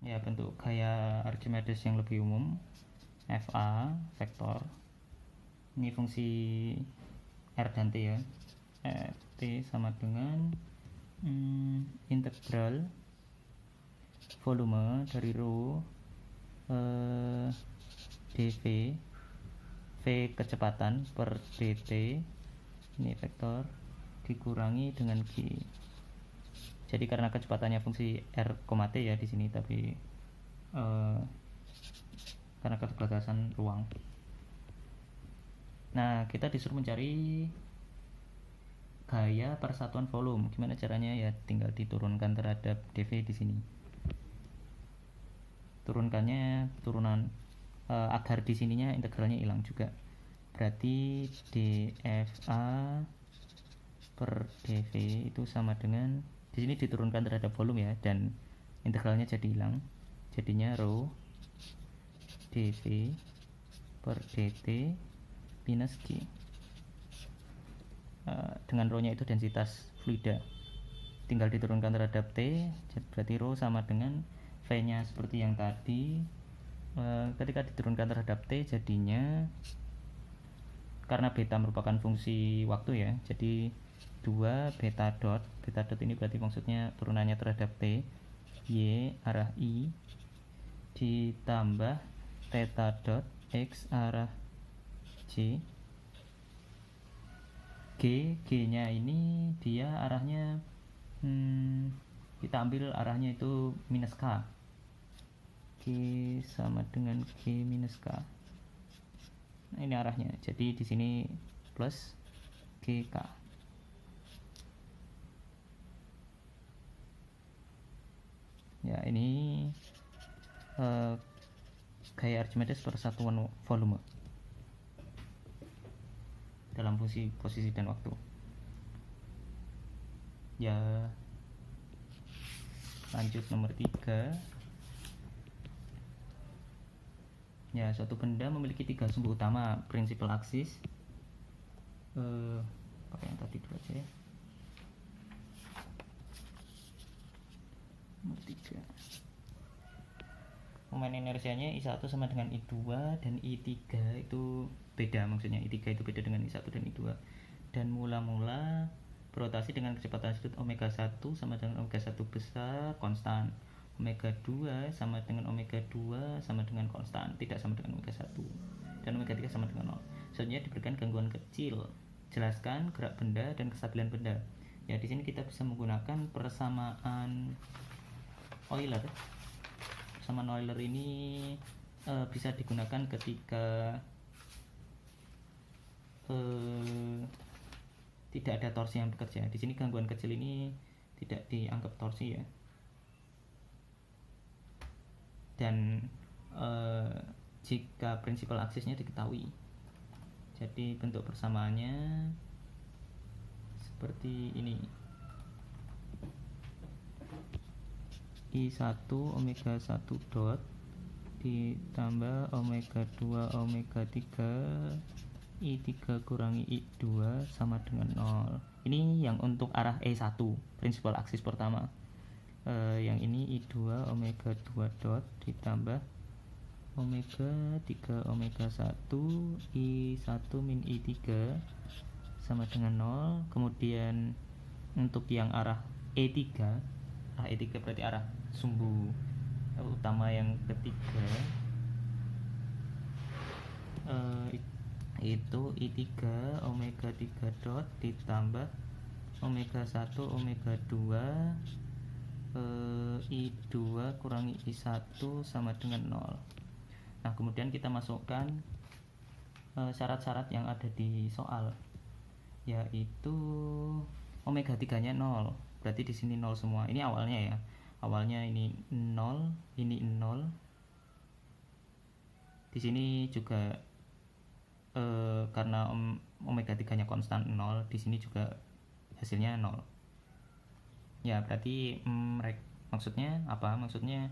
Ya, bentuk gaya Archimedes yang lebih umum, FA vektor. Ini fungsi R dan T ya. T sama dengan integral volume dari rho dv v kecepatan per dt, ini vektor, dikurangi dengan g. Jadi karena kecepatannya fungsi r, t ya di sini, tapi karena keterbatasan ruang. Nah, kita disuruh mencari gaya persatuan volume. Gimana caranya? Ya tinggal diturunkan terhadap dv di sini. Turunkannya turunan agar di sininya integralnya hilang juga. Berarti dfa per dv itu sama dengan, di sini diturunkan terhadap volume ya, dan integralnya jadi hilang. Jadinya rho dv per dt minus g. Dengan rho nya itu densitas fluida, tinggal diturunkan terhadap T, berarti rho sama dengan V nya seperti yang tadi. Ketika diturunkan terhadap T, jadinya karena beta merupakan fungsi waktu ya, jadi 2 beta dot ini berarti maksudnya turunannya terhadap T, Y arah I ditambah theta dot X arah J. G nya ini dia arahnya kita ambil arahnya itu minus K. G sama dengan G minus K. Nah, ini arahnya. Jadi di sini plus GK. Ya, ini gaya Archimedes persatuan volume dalam fungsi posisi dan waktu. Ya, lanjut nomor 3. Ya, suatu benda memiliki 3 sumbu utama prinsipal aksis. Pakai yang tadi dulu aja ya. Nomor 3. Momen inersianya I1 sama dengan I2, dan I3 itu beda, maksudnya I3 itu beda dengan I1 dan I2. Dan mula-mula berotasi dengan kecepatan sudut omega 1 sama dengan omega 1 besar konstan. Omega 2 sama dengan omega 2 sama dengan konstan, tidak sama dengan omega 1. Dan omega 3 sama dengan 0. Selanjutnya diberikan gangguan kecil. Jelaskan gerak benda dan kestabilan benda. Ya, di sini kita bisa menggunakan persamaan Euler. Persamaan Euler ini bisa digunakan ketika tidak ada torsi yang bekerja. Di sini gangguan kecil ini tidak dianggap torsi ya. Dan jika prinsipal aksisnya diketahui, jadi bentuk persamaannya seperti ini. I1 omega 1 dot ditambah omega 2 omega 3 I3 kurangi I2 sama dengan 0. Ini yang untuk arah E1, prinsipal aksis pertama. Yang ini I2 omega 2 dot ditambah omega 3 omega 1 I1 min I3 sama dengan 0. Kemudian untuk yang arah E3, berarti arah sumbu utama yang ketiga, itu I3 omega 3 dot ditambah omega 1 omega 2 I2 kurangi I1 sama dengan 0. Nah, kemudian kita masukkan syarat-syarat yang ada di soal, yaitu omega 3 nya 0, berarti di sini 0 semua. Ini awalnya ya, awalnya ini 0, ini 0. Di sini juga karena omega 3 nya konstan 0, di sini juga hasilnya 0. Ya, berarti maksudnya apa? Maksudnya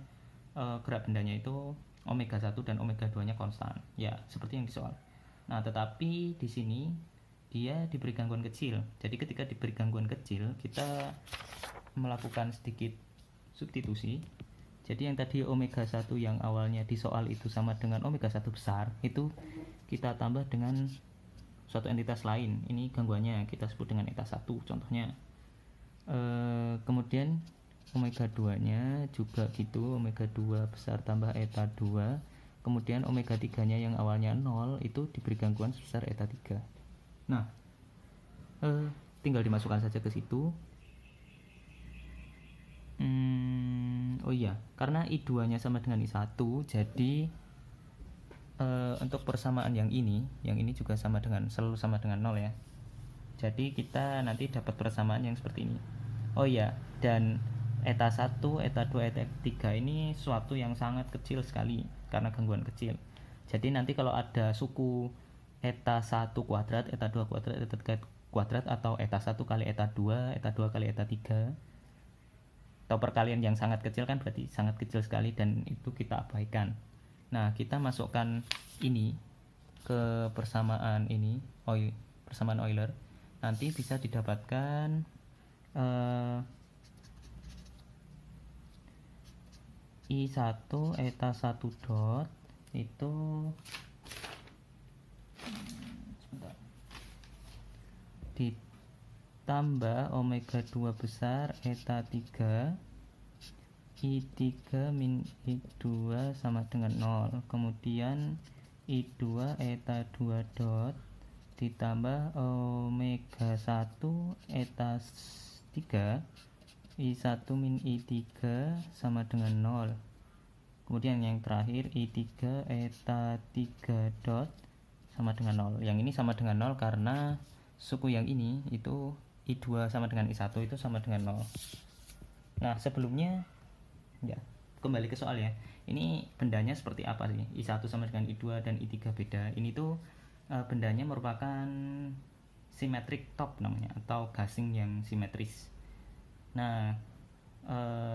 gerak bendanya itu omega 1 dan omega 2 nya konstan. Ya, seperti yang di soal. Nah, tetapi di sini dia diberi gangguan kecil. Jadi ketika diberi gangguan kecil, kita melakukan sedikit substitusi. Jadi yang tadi omega 1 yang awalnya di soal itu sama dengan omega 1 besar, itu kita tambah dengan suatu entitas lain. Ini gangguannya kita sebut dengan eta 1 contohnya. Kemudian omega 2 nya juga gitu, omega 2 besar tambah eta 2. Kemudian omega 3 nya yang awalnya 0 itu diberi gangguan sebesar eta 3. Nah, tinggal dimasukkan saja ke situ. Oh iya, karena I2 nya sama dengan I1, jadi untuk persamaan yang ini juga selalu sama dengan 0 ya. Jadi kita nanti dapat persamaan yang seperti ini. Oh iya, dan eta 1, eta 2, eta 3 ini suatu yang sangat kecil sekali karena gangguan kecil. Jadi nanti kalau ada suku eta 1 kuadrat, eta 2 kuadrat, eta 3 kuadrat, atau eta 1 kali eta 2, eta 2 kali eta 3, atau perkalian yang sangat kecil kan berarti sangat kecil sekali, dan itu kita abaikan. Nah, kita masukkan ini ke persamaan ini, persamaan Euler, nanti bisa didapatkan I1 eta 1 dot itu ditambah omega 2 besar eta 3 I3 min I2 sama dengan 0. Kemudian I2 eta 2 dot ditambah omega 1 eta 3 I1 min I3 sama dengan 0. Kemudian yang terakhir I3 eta 3 dot sama dengan 0. Yang ini sama dengan 0 karena suku yang ini itu I2 sama dengan I1 itu sama dengan 0. Nah, sebelumnya ya, kembali ke soal ya. Ini bendanya seperti apa sih? I1 sama dengan I2 dan I3 beda. Ini tuh bendanya merupakan symmetric top namanya, atau gasing yang simetris. Nah,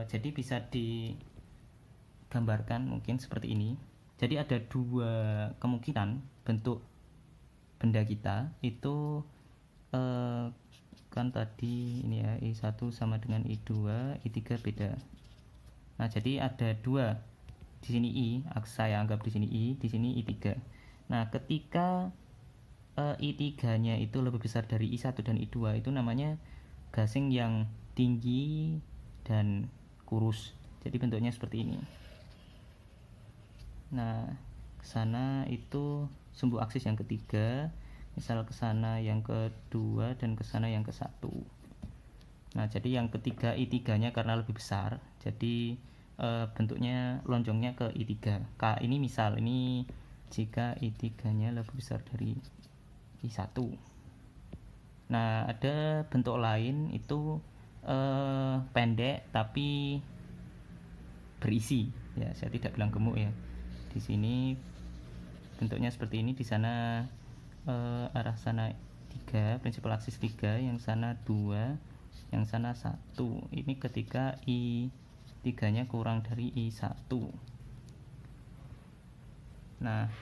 jadi bisa digambarkan mungkin seperti ini. Jadi ada dua kemungkinan bentuk benda kita itu kan tadi ini ya, I1 sama dengan I2, I3 beda. Nah, jadi ada dua di sini I, saya anggap di sini I, di sini I3. Nah, ketika I3-nya itu lebih besar dari I1 dan I2, itu namanya gasing yang tinggi dan kurus. Jadi bentuknya seperti ini. Nah, ke sana itu sumbu aksis yang ketiga, misal ke sana yang kedua dan ke sana yang ke-1. Nah, jadi yang ketiga I3-nya karena lebih besar, jadi bentuknya lonjongnya ke I3. K ini misal ini jika I3-nya lebih besar dari I1. Nah, ada bentuk lain itu pendek tapi berisi. Ya, saya tidak bilang gemuk ya. Di sini bentuknya seperti ini, di sana arah sana 3, prinsipal aksis 3, yang sana 2, yang sana 1. Ini ketika I3 nya kurang dari I1. Nah,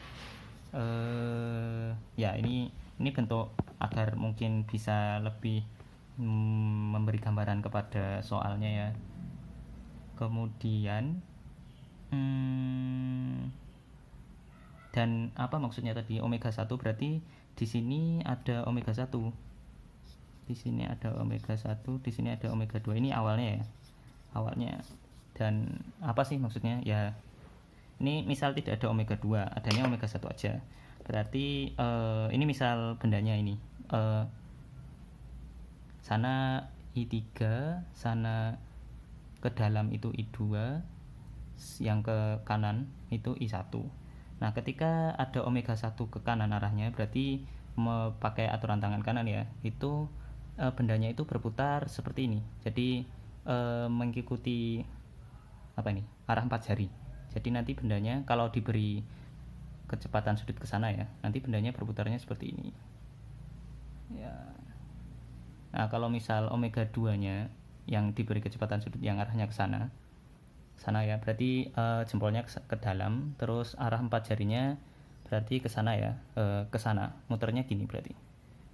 ya ini bentuk agar mungkin bisa lebih memberi gambaran kepada soalnya ya. Kemudian dan apa maksudnya tadi omega 1, berarti di sini ada omega 1. Di sini ada omega 1, di sini ada omega 2. Ini awalnya ya. Awalnya. Dan apa sih maksudnya? Ya, ini misal tidak ada omega 2, adanya omega 1 aja. Berarti ini misal bendanya ini. Sana I3, sana ke dalam itu I2, yang ke kanan itu I1. Nah, ketika ada omega 1 ke kanan arahnya, berarti memakai aturan tangan kanan ya, itu bendanya itu berputar seperti ini. Jadi mengikuti apa ini? Arah 4 jari. Jadi nanti bendanya kalau diberi kecepatan sudut ke sana ya, nanti bendanya berputarnya seperti ini. Ya. Nah, kalau misal omega 2-nya yang diberi kecepatan sudut yang arahnya ke sana ya, berarti jempolnya ke dalam, terus arah 4 jarinya berarti ke sana ya, ke sana, muternya gini berarti.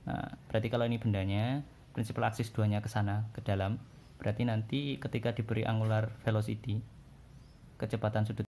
Nah, berarti kalau ini bendanya, prinsipal aksis 2-nya ke sana, ke dalam, berarti nanti ketika diberi angular velocity, kecepatan sudut